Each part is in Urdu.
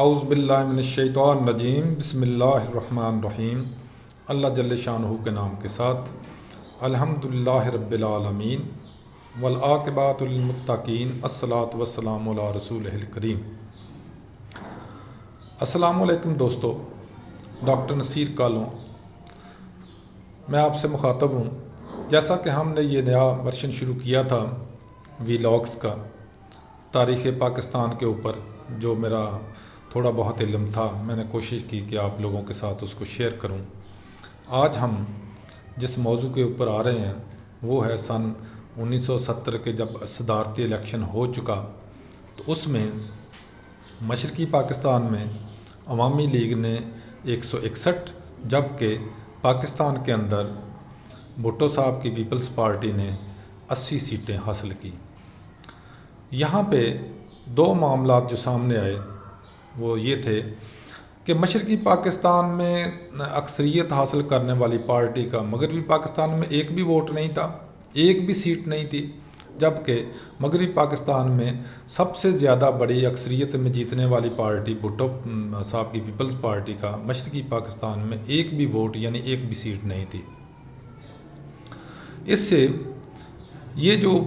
اعوذ باللہ من الشیطان الرجیم، بسم اللہ الرحمن الرحیم۔ اللہ جل شانہ کے نام کے ساتھ، الحمدللہ رب العالمین والعاقبۃ للمتقین، الصلاۃ والسلام علی رسولہ الکریم۔ السلام علیکم دوستو، ڈاکٹر نصیر کالوں میں آپ سے مخاطب ہوں۔ جیسا کہ ہم نے یہ نیا ورشن شروع کیا تھا وی لاگس کا، تاریخ پاکستان کے اوپر جو میرا تھوڑا بہت علم تھا، میں نے کوشش کی کہ آپ لوگوں کے ساتھ اس کو شیئر کروں۔ آج ہم جس موضوع کے اوپر آ رہے ہیں وہ ہے سن 1970 کے جب صدارتی الیکشن ہو چکا، تو اس میں مشرقی پاکستان میں عوامی لیگ نے 161، جبکہ پاکستان کے اندر بھٹو صاحب کی پیپلز پارٹی نے 80 سیٹیں حاصل کی۔ یہاں پہ دو معاملات جو سامنے آئے وہ یہ تھے کہ مشرقی پاکستان میں اکثریت حاصل کرنے والی پارٹی کا مغربی پاکستان میں ایک بھی ووٹ نہیں تھا، ایک بھی سیٹ نہیں تھی، جبکہ مغربی پاکستان میں سب سے زیادہ بڑی اکثریت میں جیتنے والی پارٹی بھٹو صاحب کی پیپلز پارٹی کا مشرقی پاکستان میں ایک بھی ووٹ یعنی ایک بھی سیٹ نہیں تھی۔ اس سے یہ جو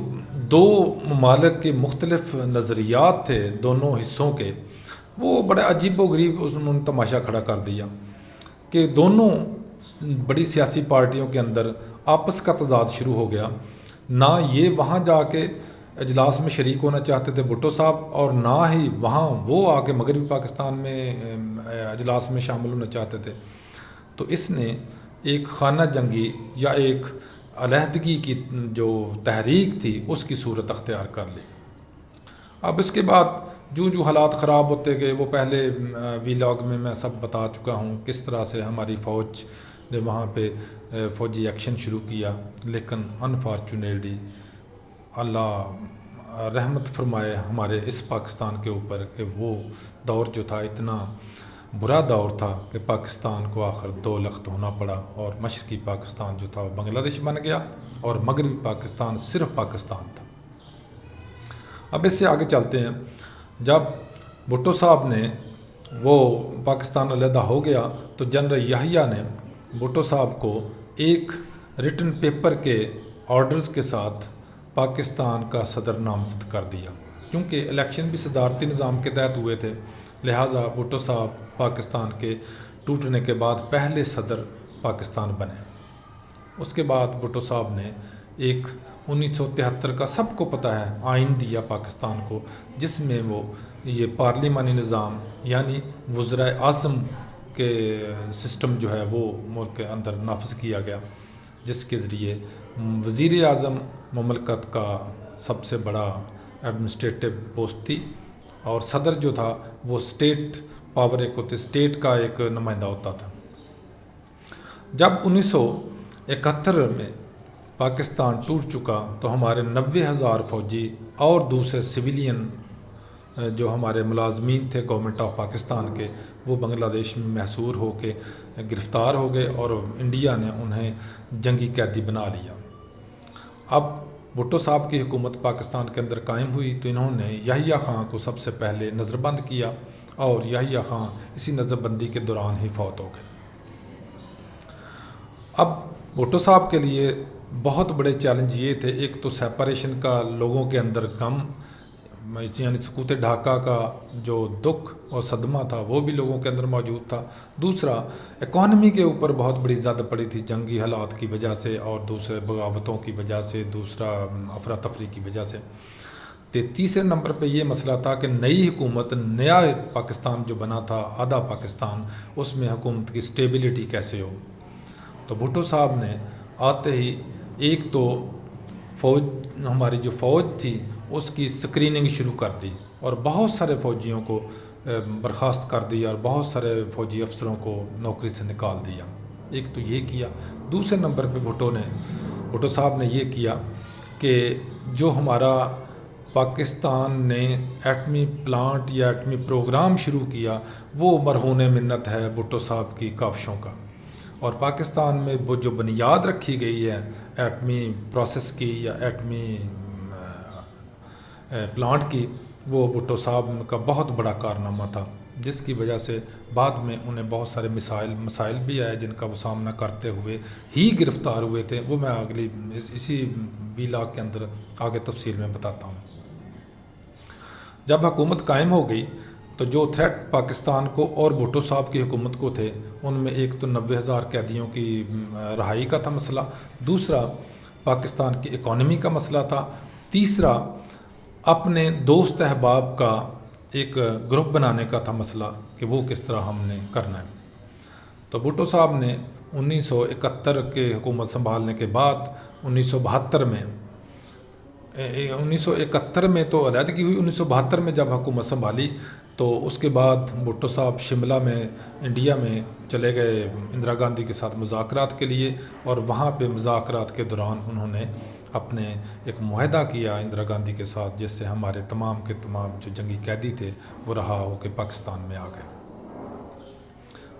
دو ممالک کے مختلف نظریات تھے دونوں حصوں کے، وہ بڑے عجیب و غریب انہوں نے تماشا کھڑا کر دیا کہ دونوں بڑی سیاسی پارٹیوں کے اندر آپس کا تضاد شروع ہو گیا۔ نہ یہ وہاں جا کے اجلاس میں شریک ہونا چاہتے تھے بھٹو صاحب، اور نہ ہی وہاں وہ آ کے مغربی پاکستان میں اجلاس میں شامل ہونا چاہتے تھے۔ تو اس نے ایک خانہ جنگی یا ایک علیحدگی کی جو تحریک تھی اس کی صورت اختیار کر لی۔ اب اس کے بعد جو حالات خراب ہوتے گئے، وہ پہلے وی لاگ میں سب بتا چکا ہوں کس طرح سے ہماری فوج نے وہاں پہ فوجی ایکشن شروع کیا، لیکن انفارچونیٹلی اللہ رحمت فرمائے ہمارے اس پاکستان کے اوپر کہ وہ دور جو تھا اتنا برا دور تھا کہ پاکستان کو آخر دو لخت ہونا پڑا، اور مشرقی پاکستان جو تھا وہ بنگلہ دیش بن گیا اور مغربی پاکستان صرف پاکستان تھا۔ اب اس سے آگے چلتے ہیں۔ جب بھٹو صاحب نے وہ پاکستان علیحدہ ہو گیا تو جنرل یحییٰ نے بھٹو صاحب کو ایک ریٹن پیپر کے آرڈرز کے ساتھ پاکستان کا صدر نامزد کر دیا، کیونکہ الیکشن بھی صدارتی نظام کے تحت ہوئے تھے، لہٰذا بھٹو صاحب پاکستان کے ٹوٹنے کے بعد پہلے صدر پاکستان بنے۔ اس کے بعد بھٹو صاحب نے ایک 1973 کا سب کو پتہ ہے آئین دیا پاکستان کو، جس میں وہ یہ پارلیمانی نظام یعنی وزرائے اعظم کے سسٹم جو ہے وہ ملک کے اندر نافذ کیا گیا، جس کے ذریعے وزیر اعظم مملکت کا سب سے بڑا ایڈمنسٹریٹو پوسٹ تھی، اور صدر جو تھا وہ اسٹیٹ پاور ایک ہوتے، اسٹیٹ کا ایک نمائندہ ہوتا تھا۔ جب 1971 میں پاکستان ٹوٹ چکا تو ہمارے 90,000 فوجی اور دوسرے سویلین جو ہمارے ملازمین تھے گورنمنٹ آف پاکستان کے، وہ بنگلہ دیش میں محصور ہو کے گرفتار ہو گئے، اور انڈیا نے انہیں جنگی قیدی بنا لیا۔ اب بھٹو صاحب کی حکومت پاکستان کے اندر قائم ہوئی تو انہوں نے یحییٰ خان کو سب سے پہلے نظر بند کیا، اور یحییٰ خان اسی نظر بندی کے دوران ہی فوت ہو گئے۔ اب بھٹو صاحب کے لیے بہت بڑے چیلنج یہ تھے، ایک تو سیپریشن کا لوگوں کے اندر غم، یعنی سقوط ڈھاکہ کا جو دکھ اور صدمہ تھا وہ بھی لوگوں کے اندر موجود تھا، دوسرا اکانومی کے اوپر بہت بڑی زد پڑی تھی جنگی حالات کی وجہ سے، اور دوسرے بغاوتوں کی وجہ سے، دوسرا افراتفری کی وجہ سے۔ تیسرے نمبر پہ یہ مسئلہ تھا کہ نئی حکومت، نیا پاکستان جو بنا تھا آدھا پاکستان، اس میں حکومت کی سٹیبلٹی کیسے ہو۔ تو بھٹو صاحب نے آتے ہی ایک تو ہماری جو فوج تھی اس کی سکریننگ شروع کر دی، اور بہت سارے فوجیوں کو برخاست کر دیا، اور بہت سارے فوجی افسروں کو نوکری سے نکال دیا۔ ایک تو یہ کیا۔ دوسرے نمبر پہ بھٹو صاحب نے یہ کیا کہ جو ہمارا پاکستان نے ایٹمی پلانٹ یا ایٹمی پروگرام شروع کیا، وہ مرہون منت ہے بھٹو صاحب کی کاوشوں کا، اور پاکستان میں وہ جو بنیاد رکھی گئی ہے ایٹمی پروسیس کی یا ایٹمی پلانٹ کی، وہ بھٹو صاحب کا بہت بڑا کارنامہ تھا۔ جس کی وجہ سے بعد میں انہیں بہت سارے مسائل بھی آئے جن کا وہ سامنا کرتے ہوئے ہی گرفتار ہوئے تھے. وہ میں اگلی اسی ویلاگ کے اندر آگے تفصیل میں بتاتا ہوں. جب حکومت قائم ہو گئی تو جو تھریٹ پاکستان کو اور بھٹو صاحب کی حکومت کو تھے ان میں ایک تو 90,000 قیدیوں کی رہائی کا تھا مسئلہ، دوسرا پاکستان کی اکانومی کا مسئلہ تھا، تیسرا اپنے دوست احباب کا ایک گروپ بنانے کا تھا مسئلہ کہ وہ کس طرح ہم نے کرنا ہے. تو بھٹو صاحب نے 1971 کے حکومت سنبھالنے کے بعد 1971 میں تو علیحدگی ہوئی، 1972 میں جب حکومت سنبھالی تو اس کے بعد بھٹو صاحب شملہ میں انڈیا میں چلے گئے اندرا گاندھی کے ساتھ مذاکرات کے لیے، اور وہاں پہ مذاکرات کے دوران انہوں نے اپنے ایک معاہدہ کیا اندرا گاندھی کے ساتھ، جس سے ہمارے تمام کے تمام جو جنگی قیدی تھے وہ رہا ہو کے پاکستان میں آ گئے.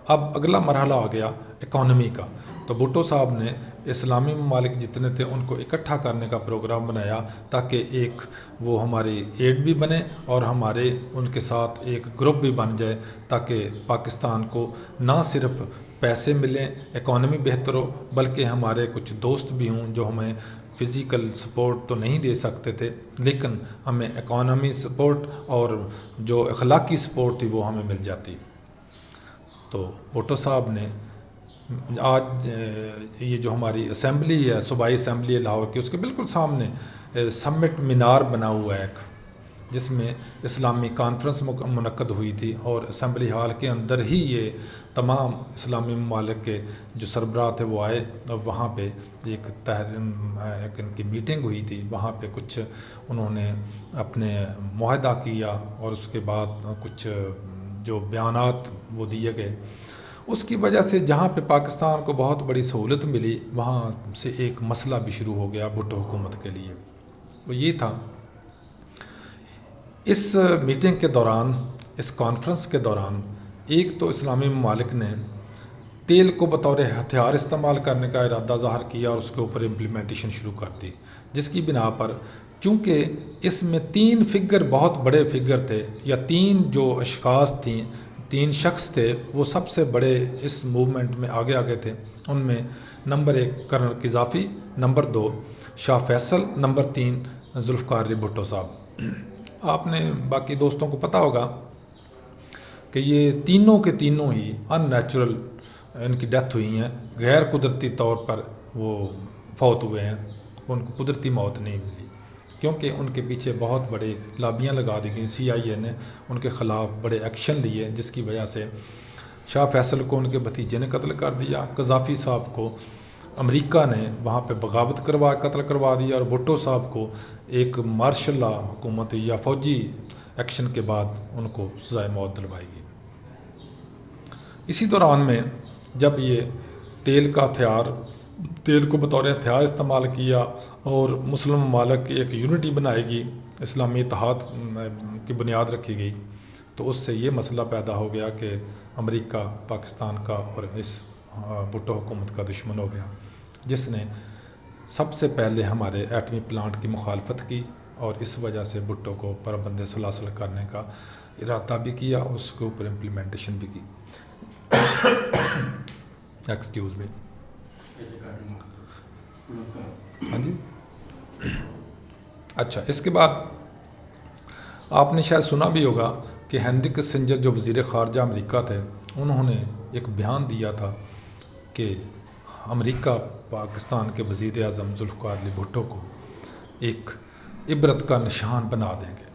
اب اگلا مرحلہ آ گیا اکانومی کا. تو بھٹو صاحب نے اسلامی ممالک جتنے تھے ان کو اکٹھا کرنے کا پروگرام بنایا تاکہ ایک وہ ہماری ایڈ بھی بنے اور ہمارے ان کے ساتھ ایک گروپ بھی بن جائے، تاکہ پاکستان کو نہ صرف پیسے ملیں، اکانومی بہتر ہو، بلکہ ہمارے کچھ دوست بھی ہوں جو ہمیں فزیکل سپورٹ تو نہیں دے سکتے تھے لیکن ہمیں اکانومی سپورٹ اور جو اخلاقی سپورٹ تھی وہ ہمیں مل جاتی. تو بھٹو صاحب نے آج یہ جو ہماری اسمبلی ہے، صوبائی اسمبلی ہے لاہور کی، اس کے بالکل سامنے سمٹ مینار بنا ہوا ہے ایک، جس میں اسلامی کانفرنس منعقد ہوئی تھی، اور اسمبلی ہال کے اندر ہی یہ تمام اسلامی ممالک کے جو سربراہ تھے وہ آئے، اور وہاں پہ ایک ان کی میٹنگ ہوئی تھی. وہاں پہ کچھ انہوں نے اپنے معاہدہ کیا اور اس کے بعد کچھ جو بیانات وہ دیے گئے. اس کی وجہ سے جہاں پہ پاکستان کو بہت بڑی سہولت ملی وہاں سے ایک مسئلہ بھی شروع ہو گیا بھٹو حکومت کے لیے. وہ یہ تھا، اس میٹنگ کے دوران، اس کانفرنس کے دوران، ایک تو اسلامی ممالک نے تیل کو بطور ہتھیار استعمال کرنے کا ارادہ ظاہر کیا اور اس کے اوپر امپلیمنٹیشن شروع کر دی، جس کی بنا پر چونکہ اس میں 3 فگر بہت بڑے فگر تھے، یا 3 جو اشخاص تھیں، 3 شخص تھے، وہ سب سے بڑے اس موومنٹ میں آگے تھے. ان میں نمبر 1 کرنل قذافی، نمبر 2 شاہ فیصل، نمبر 3 ذوالفقار علی بھٹو صاحب. آپ نے باقی دوستوں کو پتہ ہوگا کہ یہ تینوں کے تینوں ہی ان نیچرل ان کی ڈیتھ ہوئی ہیں، غیر قدرتی طور پر وہ فوت ہوئے ہیں، ان کو قدرتی موت نہیں ملی، کیونکہ ان کے پیچھے بہت بڑے لابیاں لگا دی گئیں. CIA نے ان کے خلاف بڑے ایکشن لیے، جس کی وجہ سے شاہ فیصل کو ان کے بھتیجے نے قتل کر دیا، قذافی صاحب کو امریکہ نے وہاں پہ بغاوت قتل کروا دیا، اور بھٹو صاحب کو ایک مارشل لا حکومت یا فوجی ایکشن کے بعد ان کو سزائے موت دلوائی گئی. اسی دوران میں جب یہ تیل کو بطور ہتھیار استعمال کیا اور مسلم ممالک کی ایک یونٹی بنائی گئی، اسلامی اتحاد کی بنیاد رکھی گئی، تو اس سے یہ مسئلہ پیدا ہو گیا کہ امریکہ پاکستان کا اور اس بھٹو حکومت کا دشمن ہو گیا، جس نے سب سے پہلے ہمارے ایٹمی پلانٹ کی مخالفت کی، اور اس وجہ سے بھٹو کو پابند سلاسل کرنے کا ارادہ بھی کیا، اس کے اوپر امپلیمنٹیشن بھی کی. Excuse me. ہاں جی. اچھا، اس کے بعد آپ نے شاید سنا بھی ہوگا کہ ہینری کسنجر جو وزیر خارجہ امریکہ تھے، انہوں نے ایک بیان دیا تھا کہ امریکہ پاکستان کے وزیر اعظم ذوالفقار علی بھٹو کو ایک عبرت کا نشان بنا دیں گے،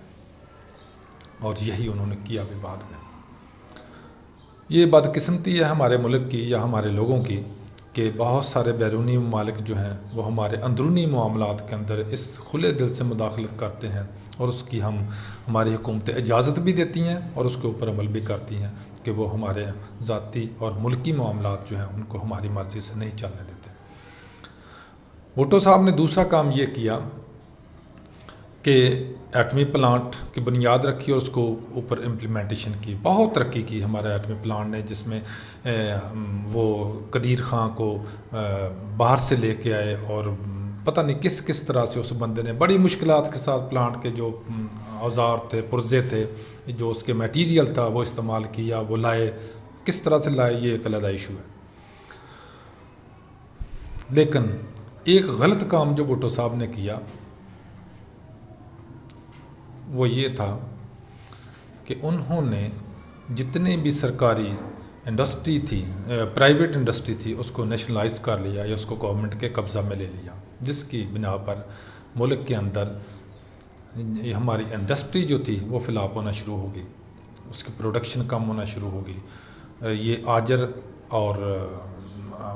اور یہی انہوں نے کیا بھی بعد میں. یہ بدقسمتی ہے ہمارے ملک کی یا ہمارے لوگوں کی کہ بہت سارے بیرونی ممالک جو ہیں وہ ہمارے اندرونی معاملات کے اندر اس کھلے دل سے مداخلت کرتے ہیں، اور اس کی ہماری حکومتیں اجازت بھی دیتی ہیں اور اس کے اوپر عمل بھی کرتی ہیں کہ وہ ہمارے ذاتی اور ملکی معاملات جو ہیں ان کو ہماری مرضی سے نہیں چلنے دیتے. بھٹو صاحب نے دوسرا کام یہ کیا کہ ایٹمی پلانٹ کی بنیاد رکھی اور اس کو اوپر امپلیمنٹیشن کی. بہت ترقی کی ہمارے ایٹمی پلانٹ نے، جس میں وہ قدیر خان کو باہر سے لے کے آئے، اور پتہ نہیں کس طرح سے اس بندے نے بڑی مشکلات کے ساتھ پلانٹ کے جو اوزار تھے، پرزے تھے، جو اس کے میٹیریل تھا وہ استعمال کیا، وہ لائے، کس طرح سے لائے یہ ایک علیحدہ ایشو ہے۔ لیکن ایک غلط کام جو بھٹو صاحب نے کیا وہ یہ تھا کہ انہوں نے جتنے بھی سرکاری انڈسٹری تھی، پرائیویٹ انڈسٹری تھی، اس کو نیشنلائز کر لیا یا اس کو گورنمنٹ کے قبضہ میں لے لیا، جس کی بنا پر ملک کے اندر ہماری انڈسٹری جو تھی وہ فلاپ ہونا شروع ہوگی، اس کی پروڈکشن کم ہونا شروع ہوگی، یہ آجر اور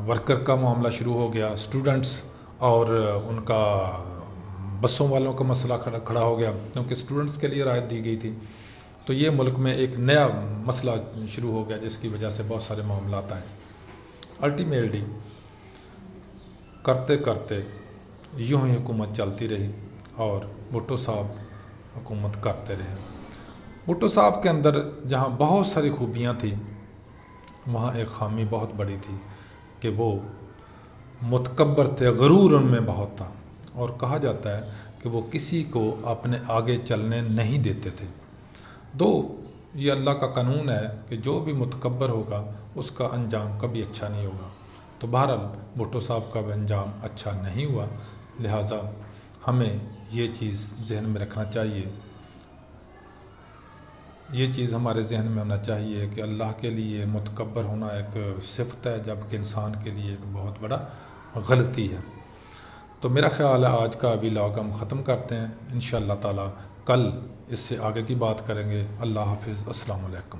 ورکر کا معاملہ شروع ہو گیا، اسٹوڈنٹس اور ان کا بسوں والوں کا مسئلہ کھڑا ہو گیا، کیونکہ اسٹوڈنٹس کے لیے رعایت دی گئی تھی۔ تو یہ ملک میں ایک نیا مسئلہ شروع ہو گیا، جس کی وجہ سے بہت سارے معاملات آئے۔ الٹیمیٹلی کرتے کرتے یوں ہی حکومت چلتی رہی اور بھٹو صاحب حکومت کرتے رہے۔ بھٹو صاحب کے اندر جہاں بہت ساری خوبیاں تھیں، وہاں ایک خامی بہت بڑی تھی کہ وہ متکبر تھے، غرور ان میں بہت تھا، اور کہا جاتا ہے کہ وہ کسی کو اپنے آگے چلنے نہیں دیتے تھے۔ یہ اللہ کا قانون ہے کہ جو بھی متکبر ہوگا اس کا انجام کبھی اچھا نہیں ہوگا۔ تو بہرحال بھٹو صاحب کا بھی انجام اچھا نہیں ہوا، لہٰذا ہمیں یہ چیز ذہن میں رکھنا چاہیے، یہ چیز ہمارے ذہن میں ہونا چاہیے کہ اللہ کے لیے متکبر ہونا ایک صفت ہے، جبکہ انسان کے لیے ایک بہت بڑا غلطی ہے۔ تو میرا خیال ہے آج کا ولاگ ہم ختم کرتے ہیں، انشاءاللہ تعالی کل اس سے آگے کی بات کریں گے۔ اللہ حافظ، السلام علیکم۔